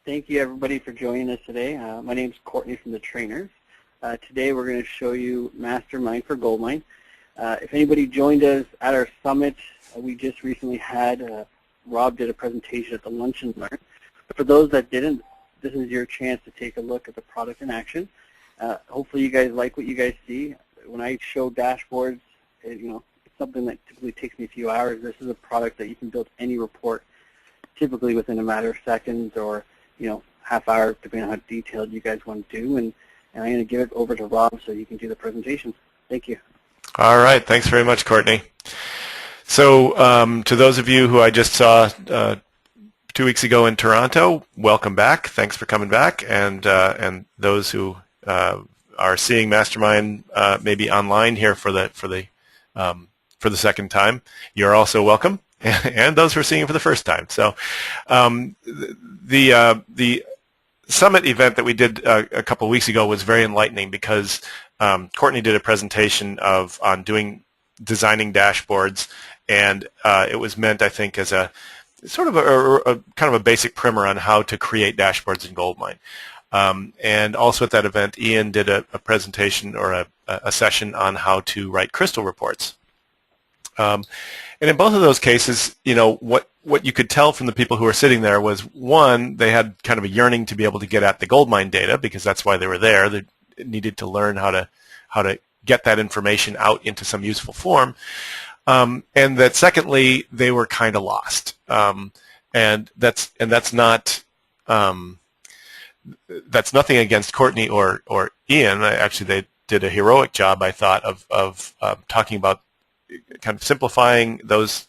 Thank you everybody for joining us today. My name is Courtney from the trainers. Today we're going to show you MasterMine for GoldMine. If anybody joined us at our summit, we just recently had, Rob did a presentation at the Lunch and Learn. But for those that didn't, this is your chance to take a look at the product in action. Hopefully you guys like what you guys see. When I show dashboards, it's something that typically takes me a few hours. This is a product that you can build any report typically within a matter of seconds or half hour, depending on how detailed you guys want to do. And I'm going to give it over to Rob so he can do the presentation. Thank you. All right. Thanks very much, Courtney. So to those of you who I just saw 2 weeks ago in Toronto, welcome back. Thanks for coming back. And those who are seeing MasterMine maybe online here for the second time, you're also welcome. And those who are seeing it for the first time. So the summit event that we did a couple of weeks ago was very enlightening because Courtney did a presentation on designing dashboards, and it was meant, I think, as a sort of a kind of a basic primer on how to create dashboards in GoldMine. And also at that event, Ian did a presentation or a session on how to write crystal reports. And in both of those cases, what you could tell from the people who were sitting there was, one, they had kind of a yearning to be able to get at the GoldMine data because that's why they were there. They needed to learn how to get that information out into some useful form. And that secondly, they were kind of lost. And that's nothing against Courtney or Ian. Actually, they did a heroic job, I thought, of talking about kind of simplifying those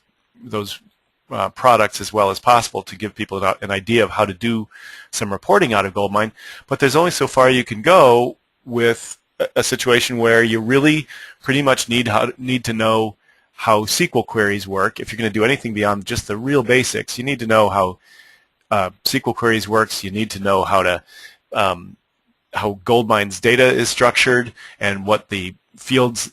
products as well as possible to give people an idea of how to do some reporting out of GoldMine. But there's only so far you can go with a situation where you really pretty much need to know how SQL queries work. If you're going to do anything beyond just the real basics, you need to know how SQL queries works. You need to know how GoldMine's data is structured and what the field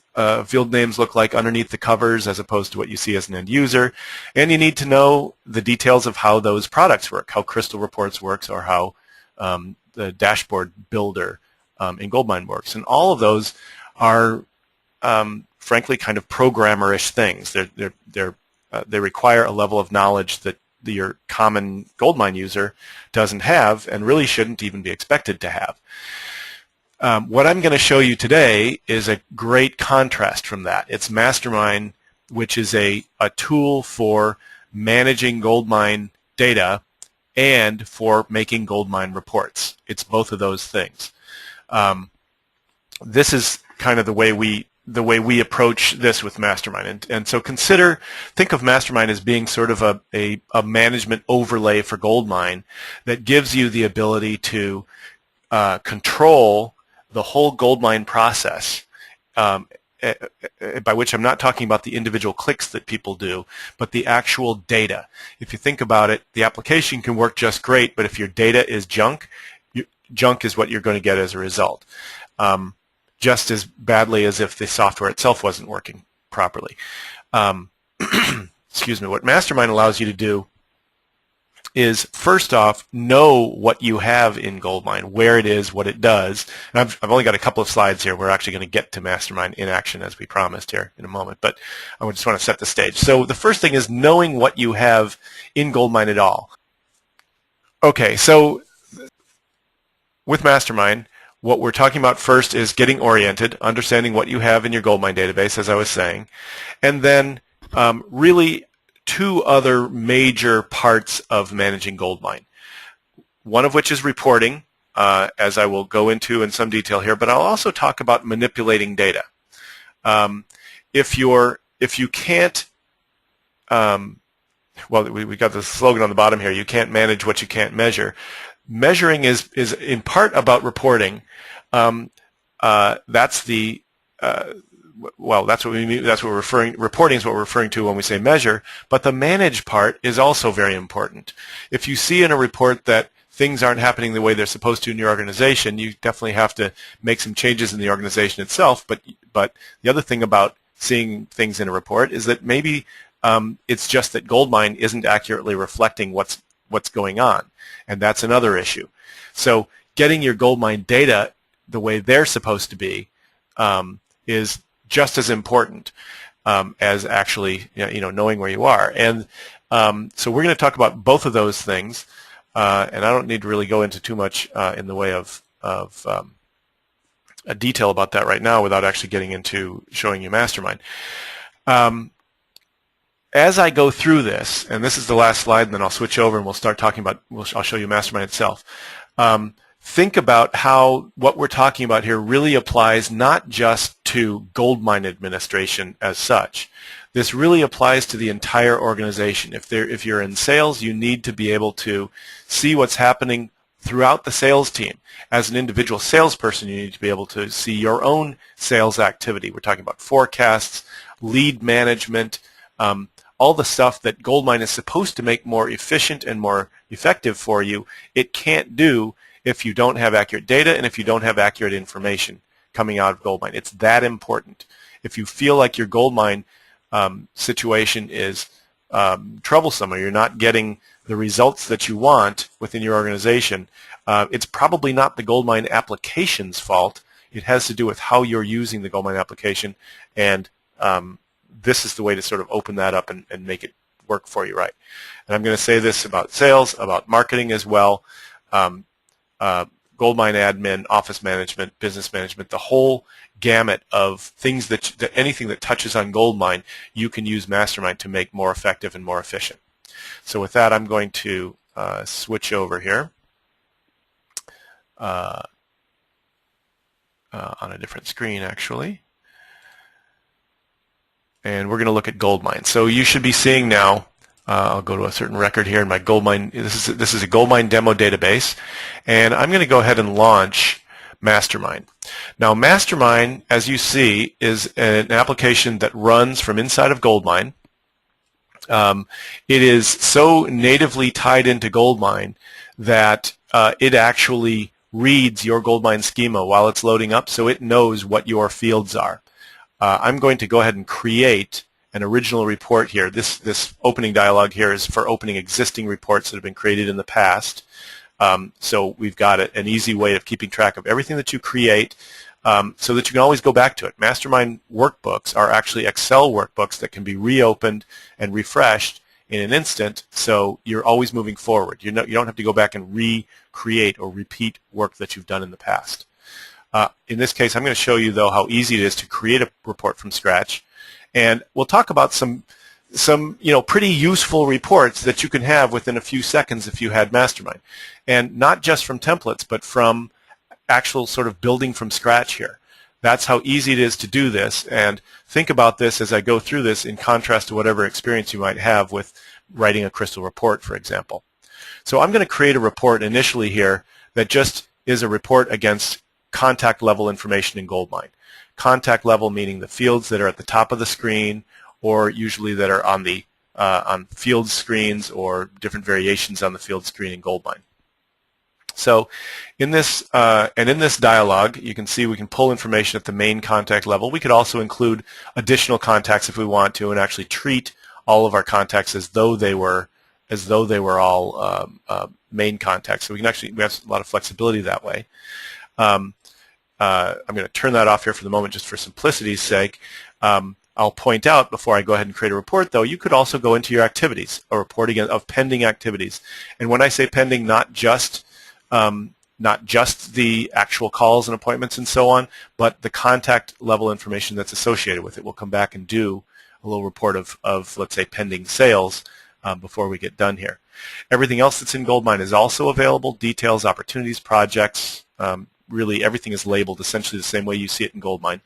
names look like underneath the covers as opposed to what you see as an end user. And you need to know the details of how those products work, how Crystal Reports works, or how the dashboard builder in GoldMine works. And all of those are, frankly, kind of programmerish things. They require a level of knowledge that your common GoldMine user doesn't have and really shouldn't even be expected to have. What I'm going to show you today is a great contrast from that. It's MasterMine, which is a tool for managing GoldMine data and for making GoldMine reports. It's both of those things. This is kind of the way we approach this with MasterMine. And so think of MasterMine as being sort of a management overlay for GoldMine that gives you the ability to control the whole GoldMine process, by which I'm not talking about the individual clicks that people do, but the actual data. If you think about it, the application can work just great, but if your data is junk, junk is what you're going to get as a result, just as badly as if the software itself wasn't working properly. Excuse me. What MasterMine allows you to do is, first off, know what you have in GoldMine, where it is, what it does. And I've only got a couple of slides here. We're actually going to get to MasterMine in action as we promised here in a moment, but I just want to set the stage. So the first thing is knowing what you have in GoldMine at all. Okay, so with MasterMine, what we're talking about first is getting oriented, understanding what you have in your GoldMine database, as I was saying, and then really two other major parts of managing GoldMine, one of which is reporting, as I will go into in some detail here, but I'll also talk about manipulating data. If you can't, well, we got the slogan on the bottom here, you can't manage what you can't measure. Measuring is in part about reporting. That's the well, that's what we mean. That's what we're referring. Reporting is what we're referring to when we say measure. But the manage part is also very important. If you see in a report that things aren't happening the way they're supposed to in your organization, you definitely have to make some changes in the organization itself. But the other thing about seeing things in a report is that maybe it's just that GoldMine isn't accurately reflecting what's what's going on, and that's another issue. So getting your GoldMine data the way they're supposed to be is just as important as actually knowing where you are. And so we're going to talk about both of those things, and I don't need to really go into too much in the way of a detail about that right now without actually getting into showing you MasterMine. As I go through this, and this is the last slide, and then I'll switch over and we'll start talking about, I'll show you MasterMine itself. Think about how what we're talking about here really applies not just to GoldMine administration as such. This really applies to the entire organization. If you're in sales, you need to be able to see what's happening throughout the sales team. As an individual salesperson, you need to be able to see your own sales activity. We're talking about forecasts, lead management, all the stuff that GoldMine is supposed to make more efficient and more effective for you. It can't do if you don't have accurate data and if you don't have accurate information coming out of GoldMine. It's that important. If you feel like your GoldMine situation is troublesome or you're not getting the results that you want within your organization, it's probably not the GoldMine application's fault. It has to do with how you're using the GoldMine application, and this is the way to sort of open that up and make it work for you right. And I'm going to say this about sales, about marketing as well, GoldMine admin, office management, business management, the whole gamut of things that anything that touches on GoldMine, you can use MasterMine to make more effective and more efficient. So with that, I'm going to switch over here on a different screen, actually. And we're going to look at GoldMine. So you should be seeing now, I'll go to a certain record here in my GoldMine. This is a GoldMine demo database. And I'm going to go ahead and launch MasterMine. Now MasterMine, as you see, is an application that runs from inside of GoldMine. It is so natively tied into GoldMine that it actually reads your GoldMine schema while it's loading up, so it knows what your fields are. I'm going to go ahead and create an original report here. This opening dialog here is for opening existing reports that have been created in the past. So we've got an easy way of keeping track of everything that you create so that you can always go back to it. MasterMine workbooks are actually Excel workbooks that can be reopened and refreshed in an instant, so you're always moving forward. You don't have to go back and recreate or repeat work that you've done in the past. In this case, I'm going to show you, though, how easy it is to create a report from scratch. And we'll talk about some pretty useful reports that you can have within a few seconds if you had MasterMine. And not just from templates, but from actual sort of building from scratch here. That's how easy it is to do this. And think about this as I go through this in contrast to whatever experience you might have with writing a Crystal report, for example. So I'm going to create a report initially here that just is a report against contact level information in GoldMine. Contact level meaning the fields that are at the top of the screen, or usually that are on the on field screens or different variations on the field screen in GoldMine. So in this dialog, you can see we can pull information at the main contact level. We could also include additional contacts if we want to, and actually treat all of our contacts as though they were all main contacts. So we have a lot of flexibility that way. I'm going to turn that off here for the moment just for simplicity's sake. I'll point out before I go ahead and create a report, though, you could also go into your activities, a report of pending activities. And when I say pending, not just the actual calls and appointments and so on, but the contact level information that's associated with it. We'll come back and do a little report of let's say, pending sales before we get done here. Everything else that's in GoldMine is also available: details, opportunities, projects. Really everything is labeled essentially the same way you see it in GoldMine.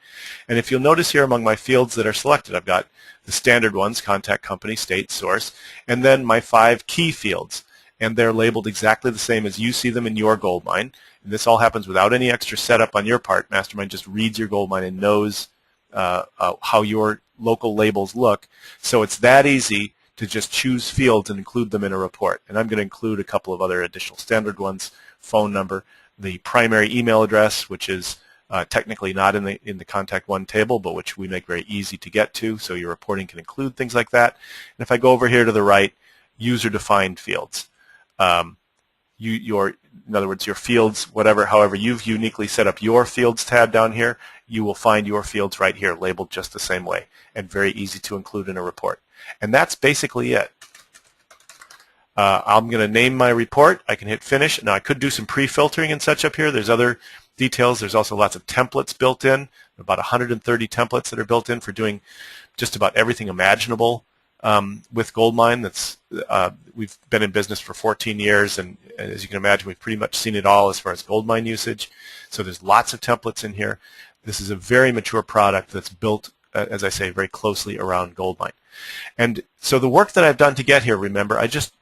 And if you'll notice here among my fields that are selected, I've got the standard ones: contact, company, state, source, and then my 5 key fields. And they're labeled exactly the same as you see them in your GoldMine. And this all happens without any extra setup on your part. MasterMine just reads your GoldMine and knows how your local labels look. So it's that easy to just choose fields and include them in a report. And I'm going to include a couple of other additional standard ones: phone number, the primary email address, which is technically not in the Contact One table, but which we make very easy to get to, so your reporting can include things like that. And if I go over here to the right, user-defined fields. in other words, your fields, however you've uniquely set up your fields tab down here, you will find your fields right here labeled just the same way and very easy to include in a report. And that's basically it. I'm going to name my report. I can hit finish. Now I could do some pre-filtering and such up here. There's other details. There's also lots of templates built in, about 130 templates that are built in for doing just about everything imaginable with GoldMine. We've been in business for 14 years, and as you can imagine, we've pretty much seen it all as far as GoldMine usage. So there's lots of templates in here. This is a very mature product that's built, as I say, very closely around GoldMine. And so the work that I've done to get here, remember, I just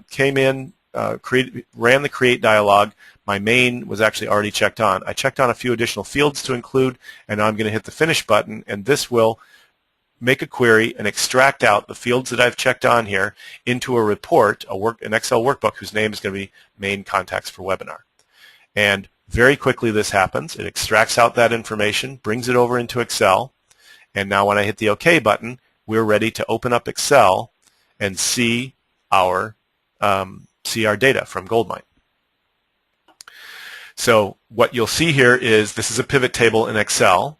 came in, ran the create dialog. My main was actually already checked on. I checked on a few additional fields to include, and now I'm going to hit the finish button, and this will make a query and extract out the fields that I've checked on here into a report, an Excel workbook whose name is going to be main contacts for webinar. And very quickly this happens. It extracts out that information, brings it over into Excel, and now when I hit the OK button, we're ready to open up Excel and see our data from GoldMine. So what you'll see here is this is a pivot table in Excel.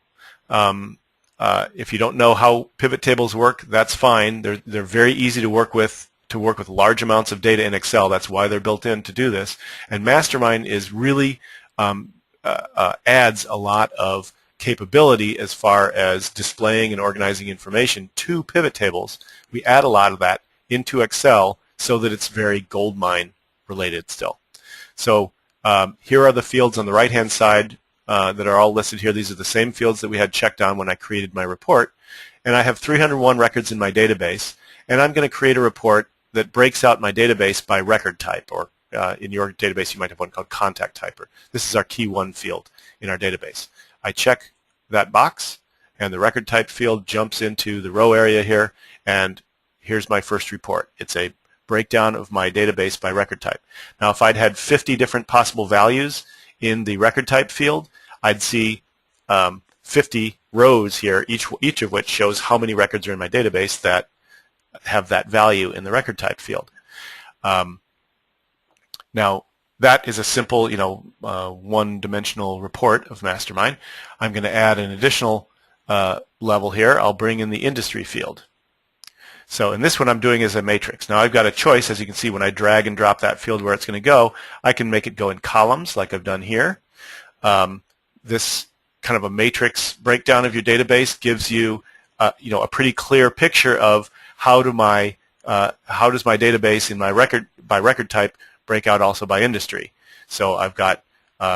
If you don't know how pivot tables work, that's fine. They're very easy to work with large amounts of data in Excel. That's why they're built in to do this. And MasterMine is really adds a lot of capability as far as displaying and organizing information to pivot tables. We add a lot of that into Excel so that it's very GoldMine related still. So here are the fields on the right-hand side that are all listed here. These are the same fields that we had checked on when I created my report. And I have 301 records in my database. And I'm going to create a report that breaks out my database by record type, or in your database you might have one called contact typer. This is our key one field in our database. I check that box, and the record type field jumps into the row area here, and here's my first report. It's a breakdown of my database by record type. Now if I'd had 50 different possible values in the record type field, I'd see 50 rows here, each of which shows how many records are in my database that have that value in the record type field. Now that is a simple, one-dimensional report of MasterMine. I'm going to add an additional level here. I'll bring in the industry field. So in this one I'm doing as a matrix. Now I've got a choice, as you can see, when I drag and drop that field where it's going to go, I can make it go in columns like I've done here. This kind of a matrix breakdown of your database gives you a pretty clear picture of how does my database in my by record type break out also by industry. So I've got,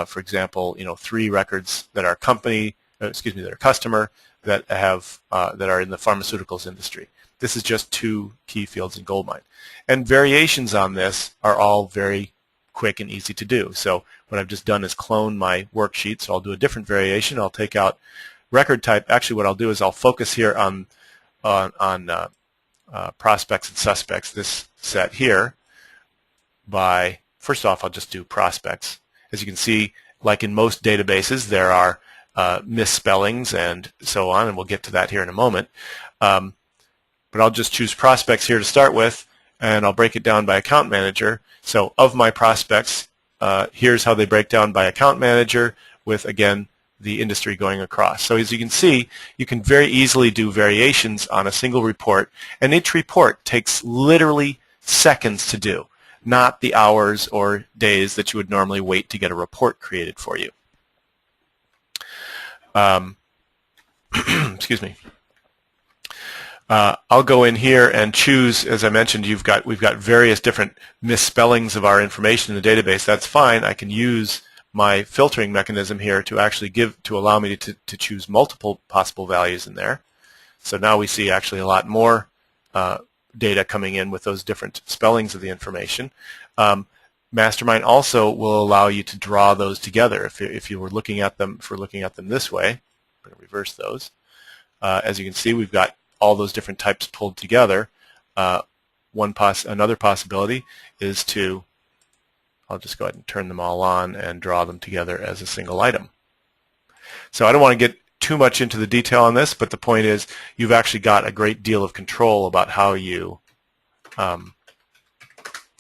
for example, 3 records that are that are customer that are in the pharmaceuticals industry. This is just 2 key fields in GoldMine. And variations on this are all very quick and easy to do. So what I've just done is clone my worksheet. So I'll do a different variation. I'll take out record type. Actually, what I'll do is I'll focus here on prospects and suspects, this set here. First off, I'll just do prospects. As you can see, like in most databases, there are misspellings and so on, and we'll get to that here in a moment. But I'll just choose prospects here to start with, and I'll break it down by account manager. So of my prospects, here's how they break down by account manager with, again, the industry going across. So as you can see, you can very easily do variations on a single report, and each report takes literally seconds to do, not the hours or days that you would normally wait to get a report created for you. Excuse me. I'll go in here and choose, as I mentioned, we've got various different misspellings of our information in the database. That's fine. I can use my filtering mechanism here to actually allow me to choose multiple possible values in there. So now we see actually a lot more data coming in with those different spellings of the information. MasterMine also will allow you to draw those together. If you were looking at them, this way, I'm going to reverse those. As you can see, we've got all those different types pulled together. Another possibility is I'll just go ahead and turn them all on and draw them together as a single item. So I don't want to get too much into the detail on this, but the point is you've actually got a great deal of control about how you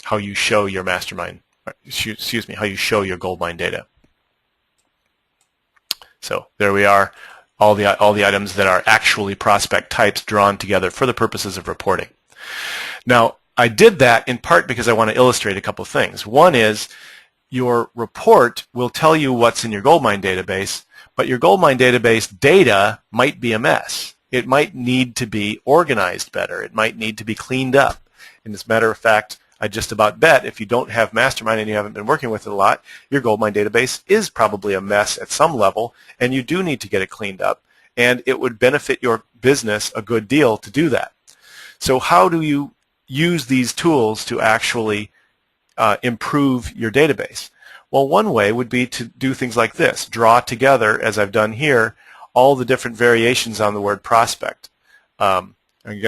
how you show your MasterMine, excuse me, how you show your GoldMine data. So there we are, all the items that are actually prospect types drawn together for the purposes of reporting. Now, I did that in part because I want to illustrate a couple of things. One is your report will tell you what's in your GoldMine database, but your GoldMine database data might be a mess. It might need to be organized better. It might need to be cleaned up. And as a matter of fact, I just about bet if you don't have MasterMine and you haven't been working with it a lot, your GoldMine database is probably a mess at some level, and you do need to get it cleaned up. And it would benefit your business a good deal to do that. So how do you use these tools to actually improve your database? Well, one way would be to do things like this. Draw together, as I've done here, all the different variations on the word prospect. Again,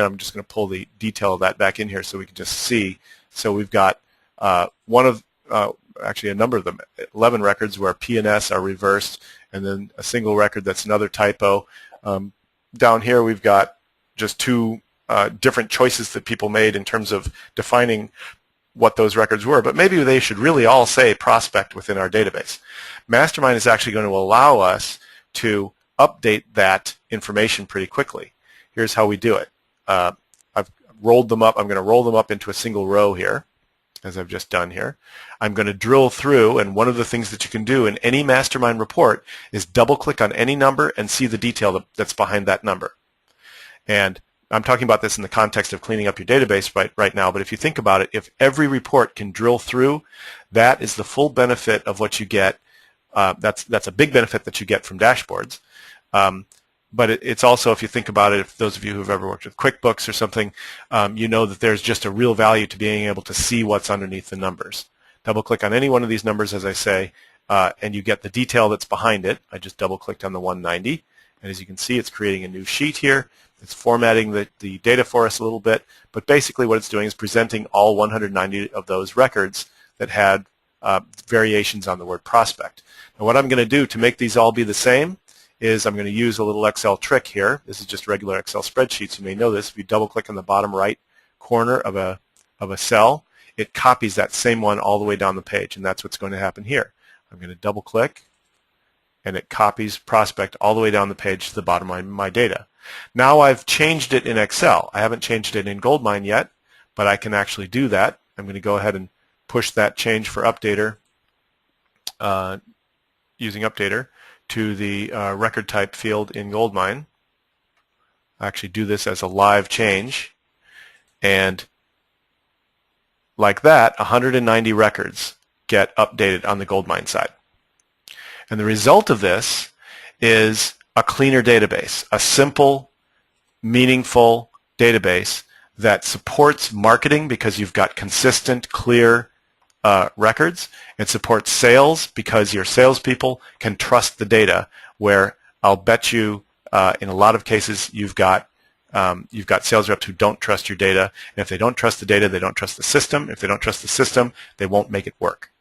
I'm just going to pull the detail of that back in here so we can just see. So we've got actually a number of them, 11 records where P and S are reversed, and then a single record that's another typo. Down here we've got just two different choices that people made in terms of defining what those records were, but maybe they should really all say prospect within our database. MasterMine is actually going to allow us to update that information pretty quickly. Here's how we do it. I've rolled them up. I'm going to roll them up into a single row here, as I've just done here. I'm going to drill through, and one of the things that you can do in any MasterMine report is double-click on any number and see the detail that's behind that number. And I'm talking about this in the context of cleaning up your database right now, but if you think about it, if every report can drill through, that is the full benefit of what you get. That's a big benefit that you get from dashboards. But it's also, if you think about it, if those of you who have ever worked with QuickBooks or something, you know that there's just a real value to being able to see what's underneath the numbers. Double-click on any one of these numbers, as I say, and you get the detail that's behind it. I just double-clicked on the 190, and as you can see, it's creating a new sheet here. It's formatting the data for us a little bit, but basically what it's doing is presenting all 190 of those records that had variations on the word prospect. Now what I'm going to do to make these all be the same is I'm going to use a little Excel trick here. This is just regular Excel spreadsheets. You may know this. If you double-click on the bottom right corner of a cell, it copies that same one all the way down the page, and that's what's going to happen here. I'm going to double-click, and it copies prospect all the way down the page to the bottom of my data. Now I've changed it in Excel. I haven't changed it in GoldMine yet, but I can actually do that. I'm going to go ahead and push that change for Updater using Updater to the record type field in GoldMine. I actually do this as a live change, and like that, 190 records get updated on the GoldMine side. And the result of this is a cleaner database, a simple, meaningful database that supports marketing because you've got consistent, clear records. It supports sales because your salespeople can trust the data, where I'll bet you in a lot of cases you've got sales reps who don't trust your data. And if they don't trust the data, they don't trust the system. If they don't trust the system, they won't make it work.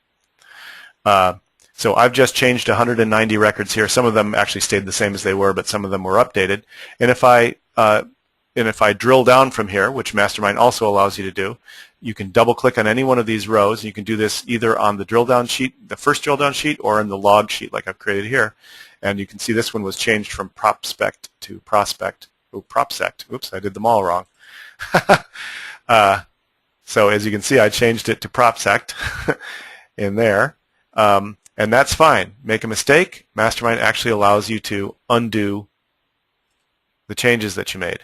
So I've just changed 190 records here. Some of them actually stayed the same as they were, but some of them were updated. And if I drill down from here, which MasterMine also allows you to do, you can double-click on any one of these rows. You can do this either on the drill-down sheet, the first drill-down sheet, or in the log sheet like I've created here. And you can see this one was changed from prospect to prospect. Oh, propsect. Oops, I did them all wrong. So as you can see, I changed it to propsect in there. And that's fine. Make a mistake, MasterMine actually allows you to undo the changes that you made.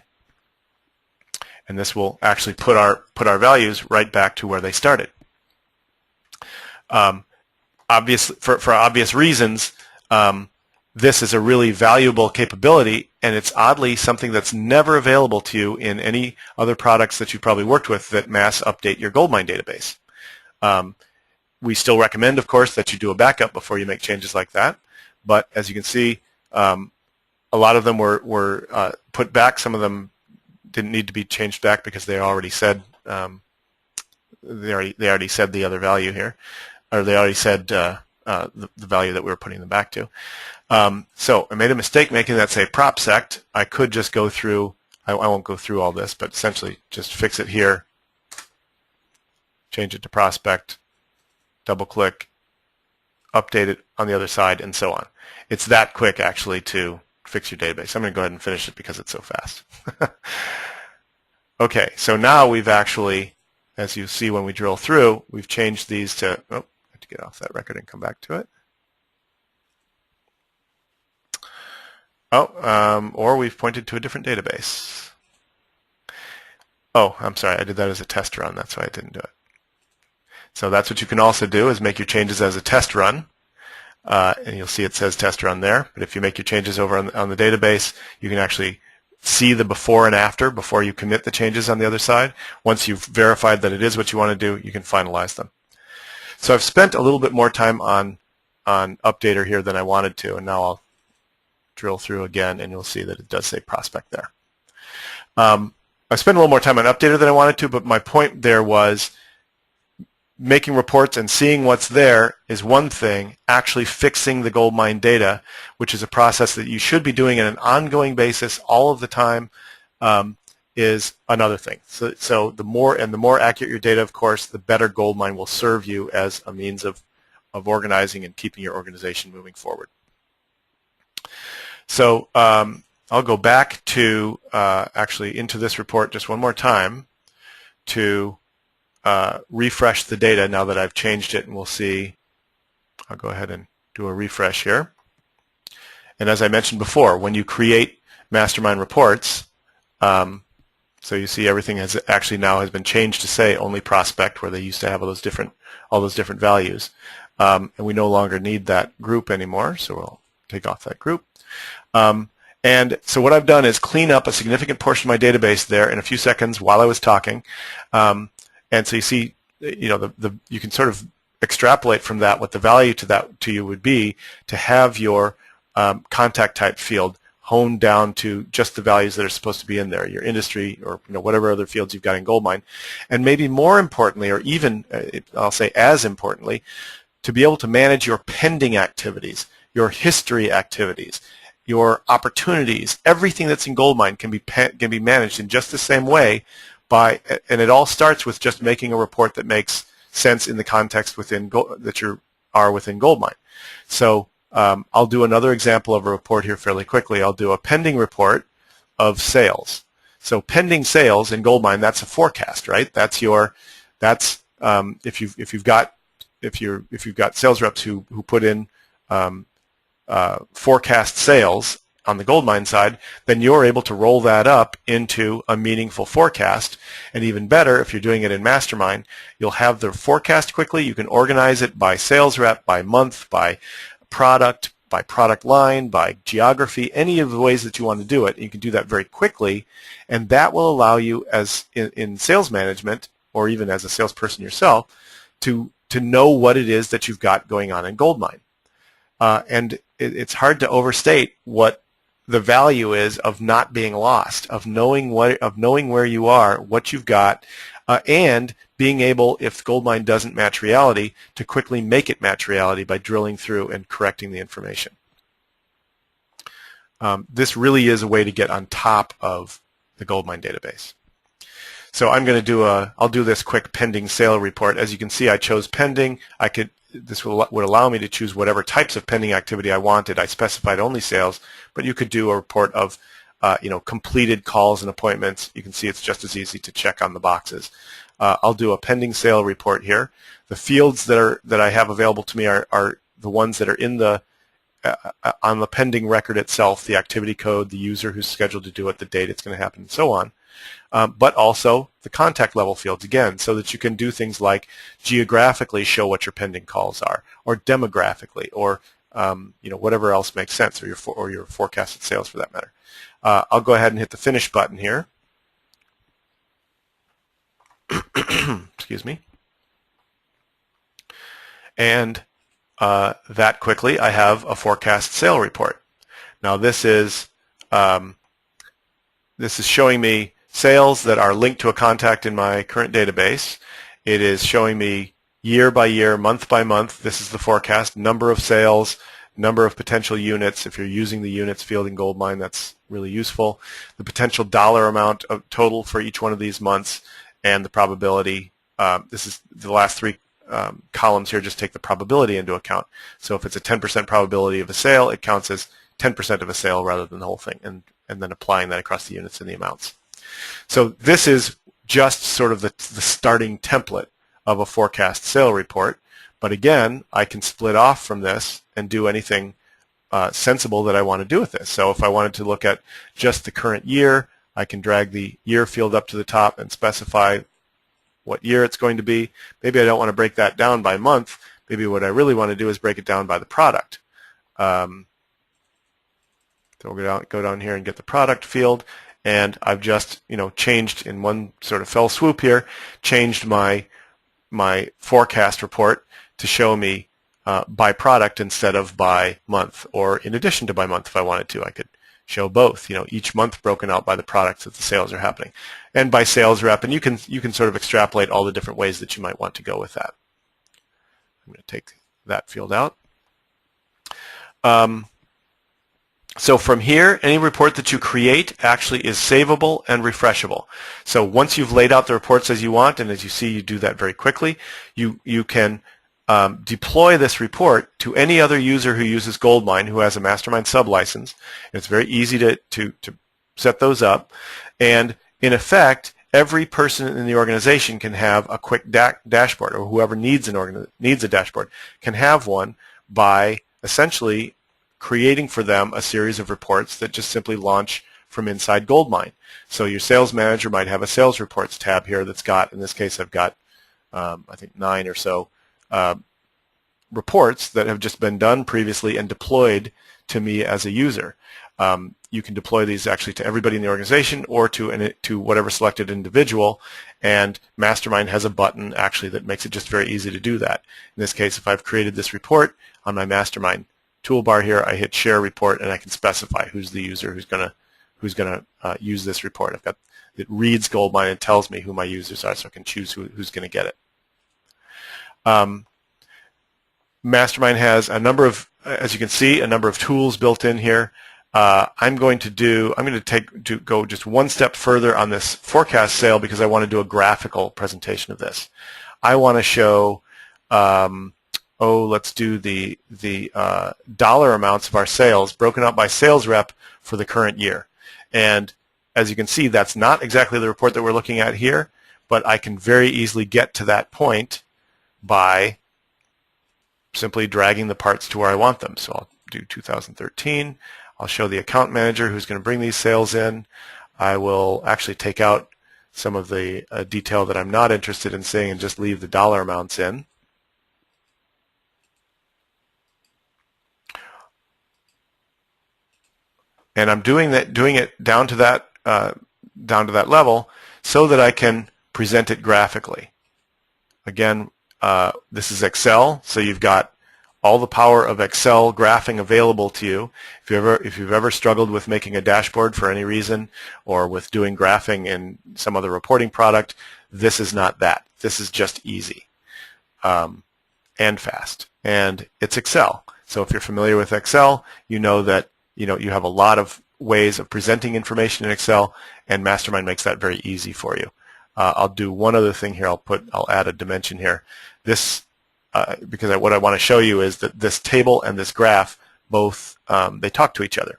And this will actually put our values right back to where they started. Obviously, for obvious reasons, this is a really valuable capability, and it's oddly something that's never available to you in any other products that you've probably worked with that mass update your GoldMine database. We still recommend, of course, that you do a backup before you make changes like that. But as you can see, a lot of them were put back. Some of them didn't need to be changed back because they already said they already said the other value here, or they already said the value that we were putting them back to. So I made a mistake making that say propsect. I could just go through. I won't go through all this, but essentially just fix it here. change it to prospect, double-click, update it on the other side, and so on. It's that quick, actually, to fix your database. I'm going to go ahead and finish it because it's so fast. Okay, so now we've actually, as you see when we drill through, we've changed these to, oh, I have to get off that record and come back to it. Oh, or we've pointed to a different database. Oh, I'm sorry, I did that as a test run. That's why I didn't do it. So that's what you can also do, is make your changes as a test run. And you'll see it says test run there. But if you make your changes over on the database, you can actually see the before and after before you commit the changes on the other side. Once you've verified that it is what you want to do, you can finalize them. So I've spent a little bit more time on Updater here than I wanted to, and now I'll drill through again, and you'll see that it does say prospect there. I spent a little more time on Updater than I wanted to, but my point there was making reports and seeing what's there is one thing. Actually fixing the GoldMine data, which is a process that you should be doing on an ongoing basis all of the time, is another thing. So the more accurate your data, of course, the better GoldMine will serve you as a means of organizing and keeping your organization moving forward. So I'll go back to actually into this report just one more time to refresh the data now that I've changed it, and we'll see. I'll go ahead and do a refresh here. And as I mentioned before, when you create MasterMine reports, so you see everything has actually now has been changed to say only prospect, where they used to have all those different values, and we no longer need that group anymore. So we'll take off that group. And so what I've done is clean up a significant portion of my database there in a few seconds while I was talking. And so you see, you know, you can sort of extrapolate from that what the value to you would be to have your contact type field honed down to just the values that are supposed to be in there, your industry or whatever other fields you've got in GoldMine. And maybe more importantly, or even I'll say as importantly, to be able to manage your pending activities, your history activities, your opportunities. Everything that's in GoldMine can be managed in just the same way. And it all starts with just making a report that makes sense in the context within within GoldMine. So I'll do another example of a report here fairly quickly. I'll do a pending report of sales. So pending sales in GoldMine, that's a forecast, right? If you've got sales reps who put in forecast sales on the GoldMine side, then you're able to roll that up into a meaningful forecast. And even better, if you're doing it in MasterMine, you'll have the forecast quickly. You can organize it by sales rep, by month, by product line, by geography, any of the ways that you want to do it. You can do that very quickly, and that will allow you, as in sales management, or even as a salesperson yourself, to know what it is that you've got going on in GoldMine. And it's hard to overstate what the value is of not being lost, of knowing where you are, what you've got, and being able, if GoldMine doesn't match reality, to quickly make it match reality by drilling through and correcting the information. This really is a way to get on top of the GoldMine database. So I'm going to I'll do this quick pending sale report. As you can see, I chose pending. This would allow me to choose whatever types of pending activity I wanted. I specified only sales, but you could do a report of completed calls and appointments. You can see it's just as easy to check on the boxes. I'll do a pending sale report here. The fields that I have available to me are the ones that are in on the pending record itself, the activity code, the user who's scheduled to do it, the date it's going to happen, and so on. But also the contact level fields, again, so that you can do things like geographically show what your pending calls are, or demographically, or whatever else makes sense, or your forecasted sales for that matter. I'll go ahead and hit the finish button here. Excuse me. And that quickly, I have a forecast sale report. Now this is showing me sales that are linked to a contact in my current database. It is showing me year by year, month by month. This is the forecast, number of sales, number of potential units. If you're using the units field in GoldMine, that's really useful. The potential dollar amount of total for each one of these months, and the probability this is the last three columns here just take the probability into account. So if it's a 10% probability of a sale, it counts as 10% of a sale rather than the whole thing, and then applying that across the units and the amounts. So this is just sort of the starting template of a forecast sale report. But again, I can split off from this and do anything sensible that I want to do with this. So if I wanted to look at just the current year, I can drag the year field up to the top and specify what year it's going to be. Maybe I don't want to break that down by month. Maybe what I really want to do is break it down by the product. So we'll go down here and get the product field, and I've just changed in one sort of fell swoop here, changed my forecast report to show me by product instead of by month, or in addition to by month if I wanted to. I could show both, each month broken out by the products that the sales are happening, and by sales rep, and you can sort of extrapolate all the different ways that you might want to go with that. I'm going to take that field out. So from here, any report that you create actually is savable and refreshable. So once you've laid out the reports as you want, and as you see, you do that very quickly, you can deploy this report to any other user who uses GoldMine, who has a MasterMine sub-license. It's very easy to set those up. And in effect, every person in the organization can have a quick dashboard, or whoever needs a dashboard can have one by essentially creating for them a series of reports that just simply launch from inside GoldMine. So your sales manager might have a sales reports tab here that's got, in this case I've got I think 9 or so reports that have just been done previously and deployed to me as a user. You can deploy these actually to everybody in the organization or to whatever selected individual, and MasterMine has a button actually that makes it just very easy to do that. In this case, if I've created this report on my MasterMine toolbar here, I hit share report and I can specify who's the user who's going to use this report. It reads GoldMine and tells me who my users are, so I can choose who's going to get it. MasterMine has a number of, as you can see, a number of tools built in here. I'm going to go just one step further on this forecast sale because I want to do a graphical presentation of this. I want to show, let's do the dollar amounts of our sales broken out by sales rep for the current year. And as you can see, that's not exactly the report that we're looking at here, but I can very easily get to that point by simply dragging the parts to where I want them. So I'll do 2013. I'll show the account manager who's going to bring these sales in. I will actually take out some of the detail that I'm not interested in seeing and just leave the dollar amounts in. And I'm doing it down to that level so that I can present it graphically. Again, this is Excel, so you've got all the power of Excel graphing available to you. If you've ever struggled with making a dashboard for any reason, or with doing graphing in some other reporting product, this is not that. This is just easy and fast, and it's Excel. So if you're familiar with Excel, you know that you have a lot of ways of presenting information in Excel, and MasterMine makes that very easy for you. I'll do one other thing here. I'll add a dimension here. This because what I want to show you is that this table and this graph both they talk to each other.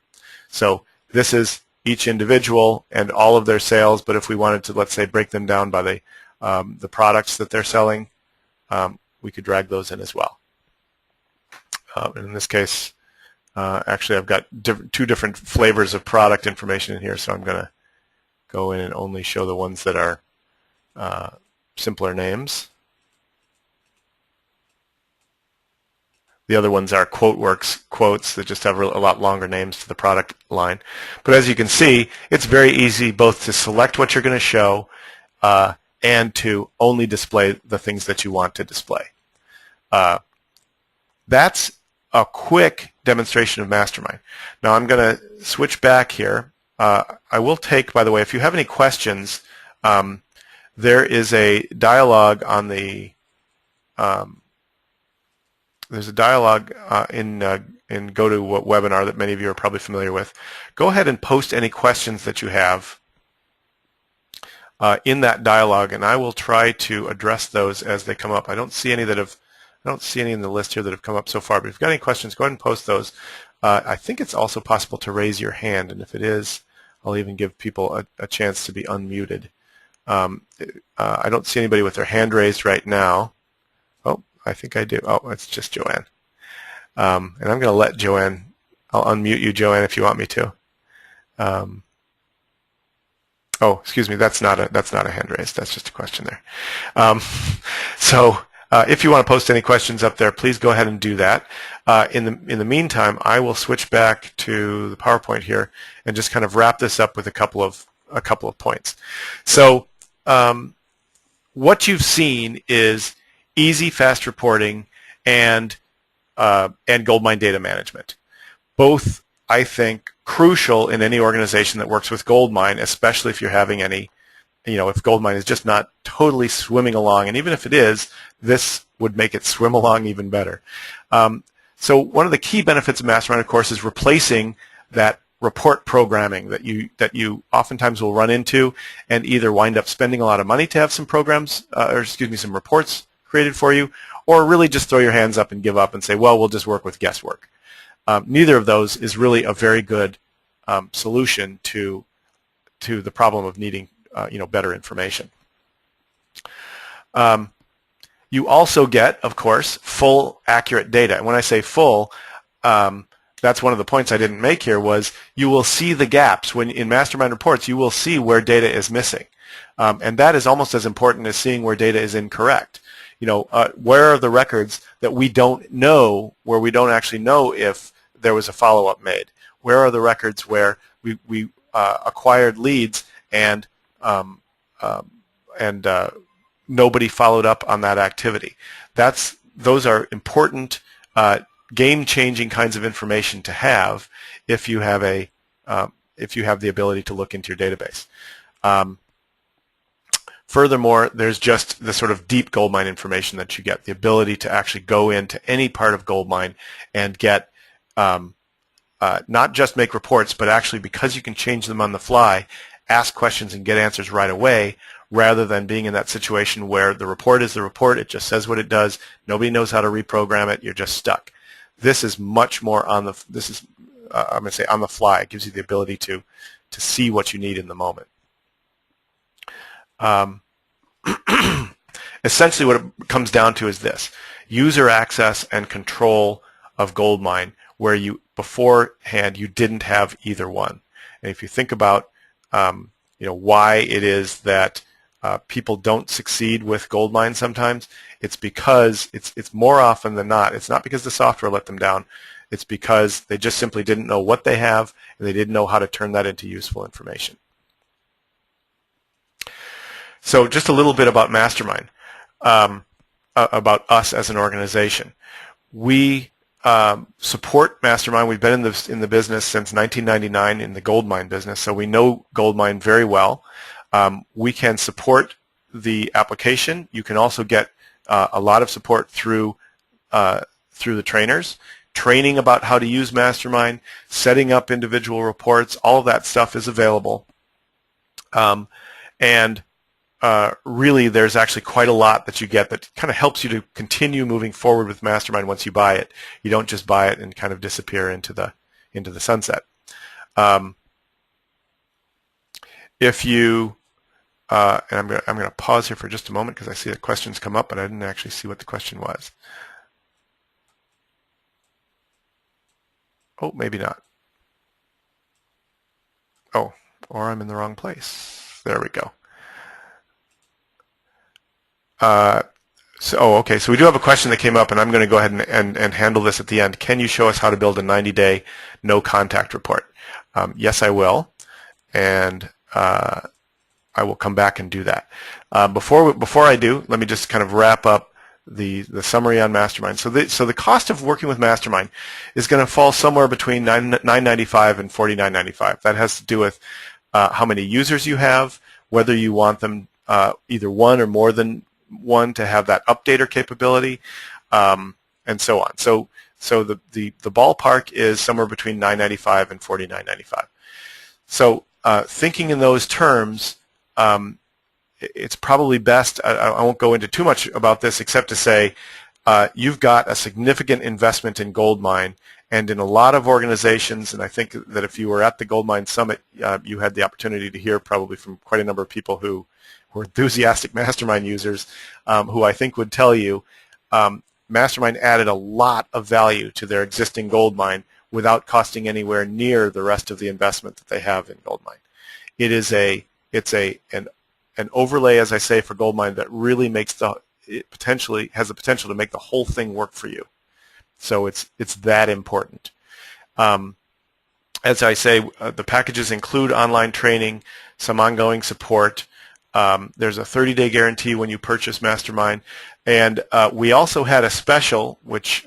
So this is each individual and all of their sales, but if we wanted to, let's say, break them down by the products that they're selling, we could drag those in as well. In this case, actually I've got two different flavors of product information in here, so I'm going to go in and only show the ones that are simpler names. The other ones are QuoteWorks quotes that just have a lot longer names to the product line. But as you can see, it's very easy both to select what you're going to show and to only display the things that you want to display. That's a quick demonstration of MasterMine. Now I'm going to switch back here. I will take, by the way, if you have any questions, there is a dialogue on the there's a dialogue in GoToWebinar that many of you are probably familiar with. Go ahead and post any questions that you have in that dialogue, and I will try to address those as they come up. I don't see any that have, I don't see any in the list here that have come up so far, but if you've got any questions, go ahead and post those. I think it's also possible to raise your hand, and if it is, I'll even give people a chance to be unmuted. I don't see anybody with their hand raised right now. Oh, I think I do. Oh, it's just Joanne. And I'm going to let Joanne, I'll unmute you, Joanne, if you want me to. Oh, excuse me, that's not a hand raised. That's just a question there. If you want to post any questions up there, please go ahead and do that. In the meantime, I will switch back to the PowerPoint here and just kind of wrap this up with a couple of points. So what you've seen is easy, fast reporting and GoldMine data management. Both, I think, crucial in any organization that works with GoldMine, especially if you're having any, if GoldMine is just not totally swimming along, and even if it is, this would make it swim along even better. So one of the key benefits of MasterMine, of course, is replacing that report programming that you oftentimes will run into and either wind up spending a lot of money to have some programs, some reports created for you, or really just throw your hands up and give up and say, well, we'll just work with guesswork. Neither of those is really a very good solution to the problem of needing better information. You also get, of course, full, accurate data. And when I say full, that's one of the points I didn't make here was you will see the gaps. When in MasterMine reports, you will see where data is missing. And that is almost as important as seeing where data is incorrect. Where are the records that we don't know, where we don't actually know if there was a follow-up made? Where are the records where we acquired leads and nobody followed up on that activity? Those are important, game-changing kinds of information to have if you have the ability to look into your database. Furthermore, there's just the sort of deep GoldMine information that you get, the ability to actually go into any part of GoldMine and get not just make reports, but actually, because you can change them on the fly, ask questions and get answers right away, rather than being in that situation where the report is the report, it just says what it does, nobody knows how to reprogram it, you're just stuck. This is much more on the, I'm going to say on the fly. It gives you the ability to see what you need in the moment. Essentially what it comes down to is this: user access and control of GoldMine, where beforehand you didn't have either one. And if you think about why it is that people don't succeed with GoldMine sometimes, it's because it's more often than not, it's not because the software let them down, it's because they just simply didn't know what they have and they didn't know how to turn that into useful information. So just a little bit about MasterMine, about us as an organization. We support MasterMine. We've been in the business since 1999 in the GoldMine business, so we know GoldMine very well. We can support the application. You can also get a lot of support through the trainers, training about how to use MasterMine, setting up individual reports. All of that stuff is available. Really, there's actually quite a lot that you get that kind of helps you to continue moving forward with MasterMine once you buy it. You don't just buy it and kind of disappear into the sunset. If you and I'm going to pause here for just a moment because I see that questions come up, but I didn't actually see what the question was. Oh, maybe not. Oh, or I'm in the wrong place. There we go. Okay, so we do have a question that came up, and I'm going to go ahead and handle this at the end. Can you show us how to build a 90-day no-contact report? Yes, I will, and I will come back and do that. Before I do, let me just kind of wrap up the summary on MasterMine. So the cost of working with MasterMine is going to fall somewhere between $9.95 and $49.95. That has to do with how many users you have, whether you want them either one or more than one to have that updater capability, and so on. So the ballpark is somewhere between $9.95 and $49.95. So thinking in those terms, it's probably best, I won't go into too much about this except to say you've got a significant investment in GoldMine, and in a lot of organizations, and I think that if you were at the GoldMine Summit, you had the opportunity to hear probably from quite a number of people who were enthusiastic MasterMine users, who I think would tell you MasterMine added a lot of value to their existing GoldMine without costing anywhere near the rest of the investment that they have in GoldMine. It's an overlay, as I say, for GoldMine that really makes it potentially has the potential to make the whole thing work for you. So it's that important. As I say, the packages include online training, some ongoing support. There's a 30-day guarantee when you purchase MasterMine, and we also had a special, which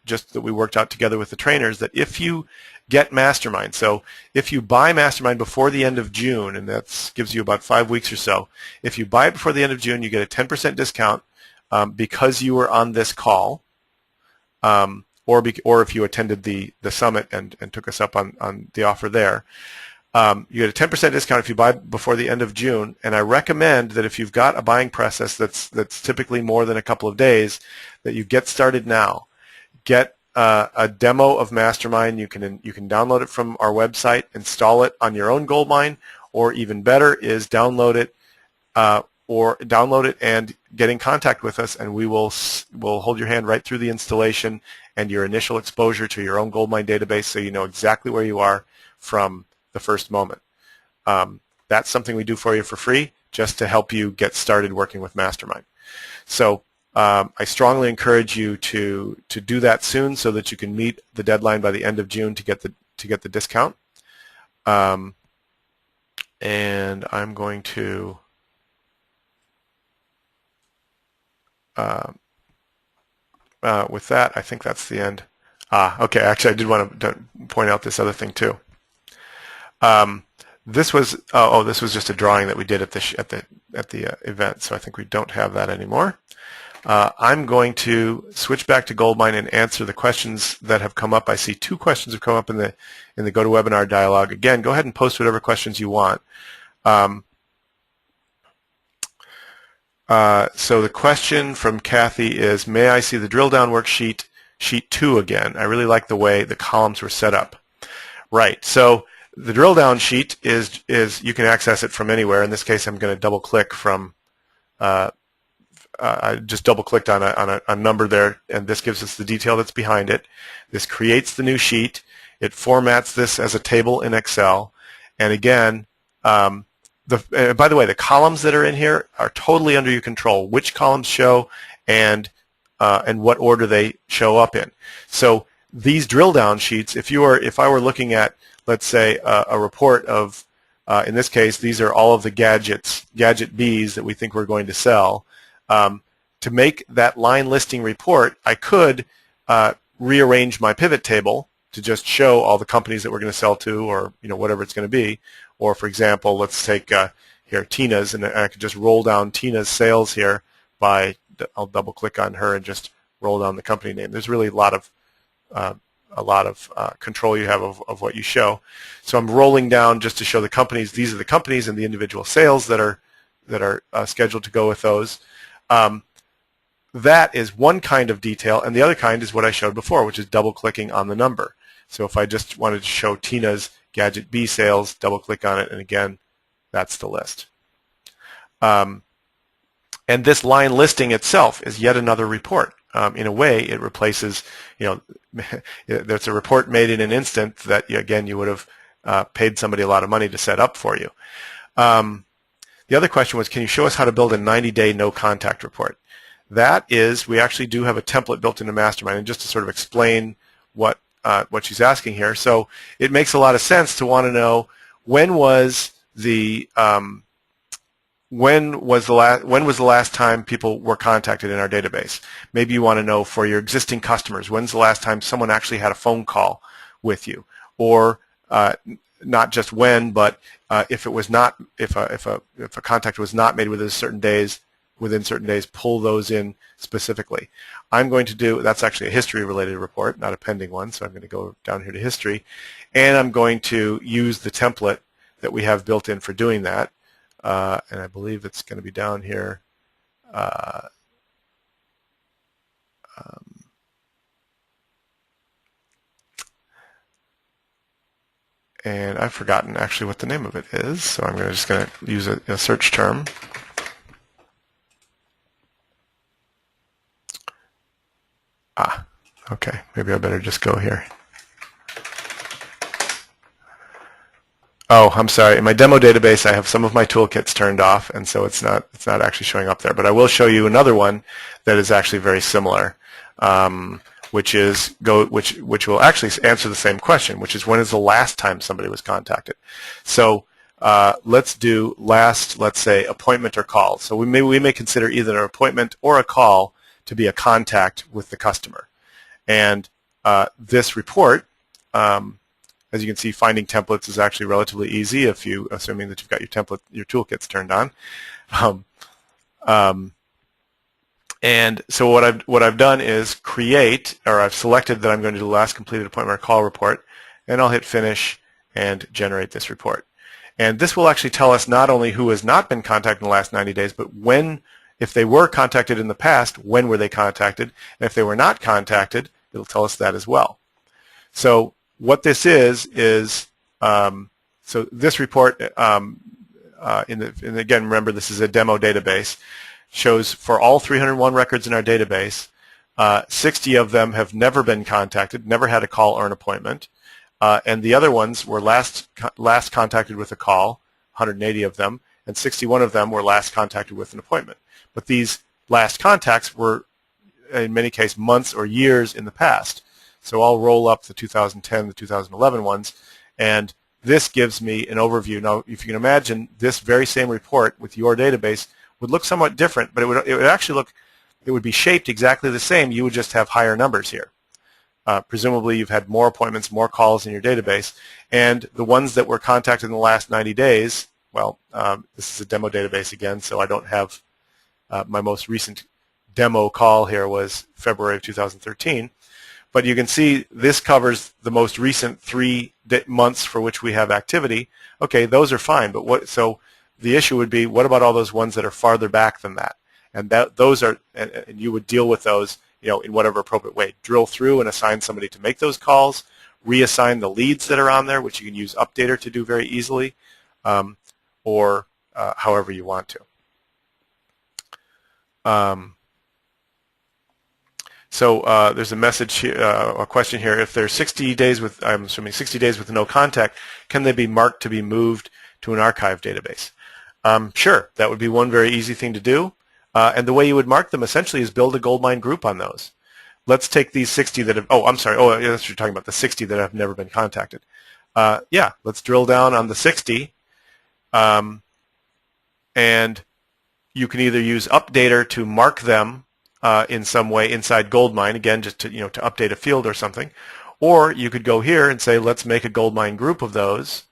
just that we worked out together with the trainers, that if you get MasterMine, so if you buy MasterMine before the end of June, and that gives you about 5 weeks or so, if you buy it before the end of June, you get a 10% discount because you were on this call, or if you attended the summit and took us up on the offer there. You get a 10% discount if you buy before the end of June, and I recommend that if you've got a buying process that's typically more than a couple of days, that you get started now. Get a demo of MasterMine. You can download it from our website, install it on your own GoldMine, or even better is download it and get in contact with us, and we'll hold your hand right through the installation and your initial exposure to your own GoldMine database, so you know exactly where you are from the first moment. That's something we do for you for free, just to help you get started working with MasterMine. So I strongly encourage you to do that soon, so that you can meet the deadline by the end of June to get the discount. And I'm going to with that, I think that's the end. Okay, actually, I did want to point out this other thing too. This was just a drawing that we did at the event, so I think we don't have that anymore. I'm going to switch back to GoldMine and answer the questions that have come up. I see 2 questions have come up in the GoToWebinar dialogue. Again, go ahead and post whatever questions you want. So the question from Kathy is, may I see the drill down worksheet, sheet 2 again? I really like the way the columns were set up. Right. So the drill down sheet is you can access it from anywhere. In this case, I'm going to double click from. I just double clicked on a number there, and this gives us the detail that's behind it. This creates the new sheet. It formats this as a table in Excel, and again, by the way, the columns that are in here are totally under your control. Which columns show and what order they show up in. So these drill down sheets, if I were looking at, let's say, a report of, in this case, these are all of the gadget Bs that we think we're going to sell. To make that line listing report, I could rearrange my pivot table to just show all the companies that we're going to sell to, or whatever it's going to be. Or, for example, let's take here Tina's, and I could just roll down Tina's sales here by, I'll double click on her and just roll down the company name. There's really a lot of control you have of what you show. So I'm rolling down just to show the companies. These are the companies and the individual sales that are scheduled to go with those. That is one kind of detail, and the other kind is what I showed before, which is double-clicking on the number. So if I just wanted to show Tina's Gadget B sales, double-click on it, and again, that's the list. And this line listing itself is yet another report. In a way, it replaces, there's a report made in an instant that, again, you would have paid somebody a lot of money to set up for you. The other question was, can you show us how to build a 90-day no-contact report? That is, we actually do have a template built into MasterMine, and just to sort of explain what she's asking here. So it makes a lot of sense to want to know when was the last time people were contacted in our database. Maybe you want to know for your existing customers, when's the last time someone actually had a phone call with you, or not just when, but if a contact was not made within certain days, pull those in specifically. I'm going to do, that's actually a history-related report, not a pending one, so I'm going to go down here to history, and I'm going to use the template that we have built in for doing that. and I believe it's going to be down here. And I've forgotten actually what the name of it is, so I'm just going to use a search term. Okay, maybe I better just go here. Oh, I'm sorry. In my demo database, I have some of my toolkits turned off, and so it's not actually showing up there. But I will show you another one that is actually very similar, which will actually answer the same question, which is when is the last time somebody was contacted. So let's do last, let's say, appointment or call. So we may consider either an appointment or a call to be a contact with the customer. And this report, as you can see, finding templates is actually relatively easy assuming that you've got your toolkits turned on. And so what I've done is I've selected that I'm going to do the last completed appointment or call report, and I'll hit finish and generate this report. And this will actually tell us not only who has not been contacted in the last 90 days, but if they were contacted in the past, when were they contacted? And if they were not contacted, it'll tell us that as well. So what this is so this report, and again, remember this is a demo database, shows for all 301 records in our database, 60 of them have never been contacted, never had a call or an appointment, and the other ones were last contacted with a call, 180 of them, and 61 of them were last contacted with an appointment. But these last contacts were, in many cases, months or years in the past. So I'll roll up the 2010, the 2011 ones, and this gives me an overview. Now, if you can imagine, this very same report with your database would look somewhat different, but it would be shaped exactly the same. You would just have higher numbers here. Presumably, you've had more appointments, more calls in your database, and the ones that were contacted in the last 90 days, well, this is a demo database again, so I don't have my most recent demo call here was February of 2013. But you can see this covers the most recent 3 months for which we have activity. Okay, those are fine, but so the issue would be, what about all those ones that are farther back than that? And those are, and you would deal with those, in whatever appropriate way. Drill through and assign somebody to make those calls, reassign the leads that are on there, which you can use Updater to do very easily, or however you want to. So there's a message here, a question here. If there's 60 days with, I'm assuming 60 days with no contact, can they be marked to be moved to an archive database? Sure, that would be one very easy thing to do. And the way you would mark them essentially is build a GoldMine group on those. Let's take these 60 that have, that's what you're talking about, the 60 that have never been contacted. Yeah, let's drill down on the 60. And you can either use Updater to mark them in some way inside GoldMine, again, just to update a field or something, or you could go here and say, let's make a GoldMine group of those,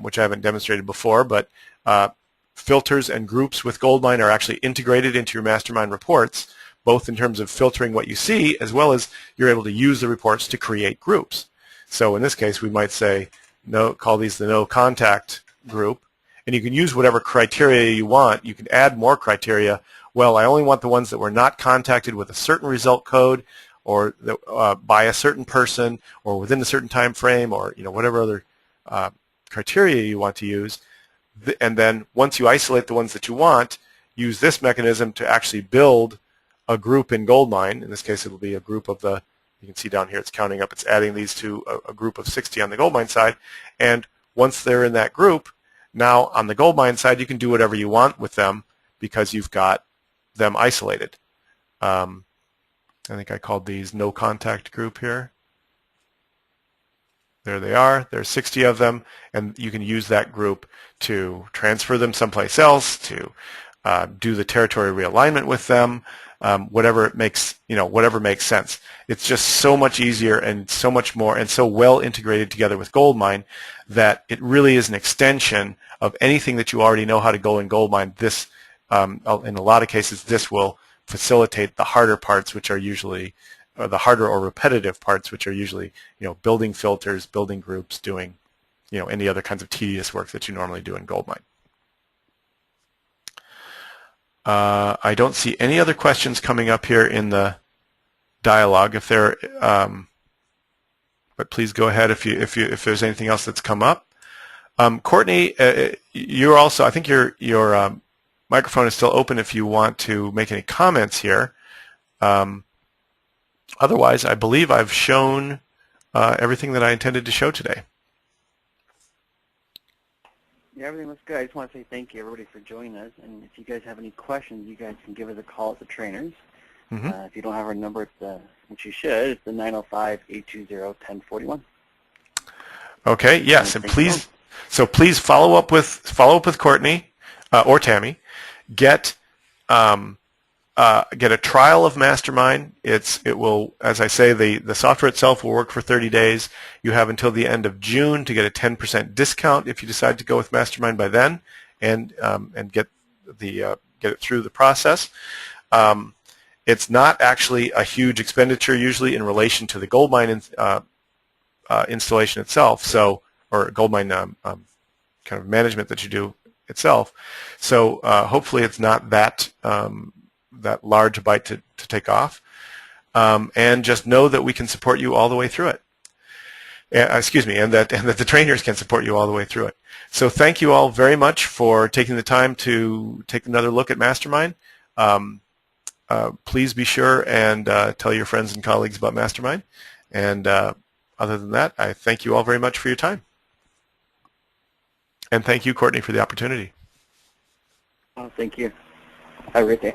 which I haven't demonstrated before, but filters and groups with GoldMine are actually integrated into your MasterMine reports, both in terms of filtering what you see, as well as you're able to use the reports to create groups. So in this case, we might say, call these the no contact group, and you can use whatever criteria you want. You can add more criteria. Well, I only want the ones that were not contacted with a certain result code, or by a certain person, or within a certain time frame, or whatever other criteria you want to use. And then once you isolate the ones that you want, use this mechanism to actually build a group in GoldMine. In this case, it will be a group of the, you can see down here, it's counting up, it's adding these to a group of 60 on the GoldMine side. And once they're in that group, now on the GoldMine side, you can do whatever you want with them because you've got them isolated. I think I called these no contact group here. There they are. There's 60 of them, and you can use that group to transfer them someplace else, to do the territory realignment with them, whatever makes sense. It's just so much easier and so much more and so well integrated together with GoldMine that it really is an extension of anything that you already know how to go in GoldMine. This, in a lot of cases, this will facilitate the harder parts, which are usually the harder or repetitive parts, which are usually building filters, building groups, doing any other kinds of tedious work that you normally do in GoldMine. I don't see any other questions coming up here in the dialogue. If there, but please go ahead if there's anything else that's come up. Courtney, you're also, I think your microphone is still open if you want to make any comments here. Otherwise, I believe I've shown everything that I intended to show today. Yeah, everything looks good. I just want to say thank you, everybody, for joining us. And if you guys have any questions, you guys can give us a call at the trainers. Mm-hmm. If you don't have our number, which you should, it's the 905-820-1041. Okay. Yes, and please. So please follow up with Courtney or Tammy. Get a trial of MasterMine. It will, as I say, the software itself will work for 30 days. You have until the end of June to get a 10% discount if you decide to go with MasterMine by then, and get it through the process. It's not actually a huge expenditure usually in relation to the GoldMine installation itself. So, or GoldMine kind of management that you do itself. So hopefully it's not that that large a bite to take off. And just know that we can support you all the way through it. Excuse me, and that the trainers can support you all the way through it. So thank you all very much for taking the time to take another look at MasterMine. Please be sure and tell your friends and colleagues about MasterMine. And other than that, I thank you all very much for your time. And thank you, Courtney, for the opportunity. Oh, thank you. Have a great day.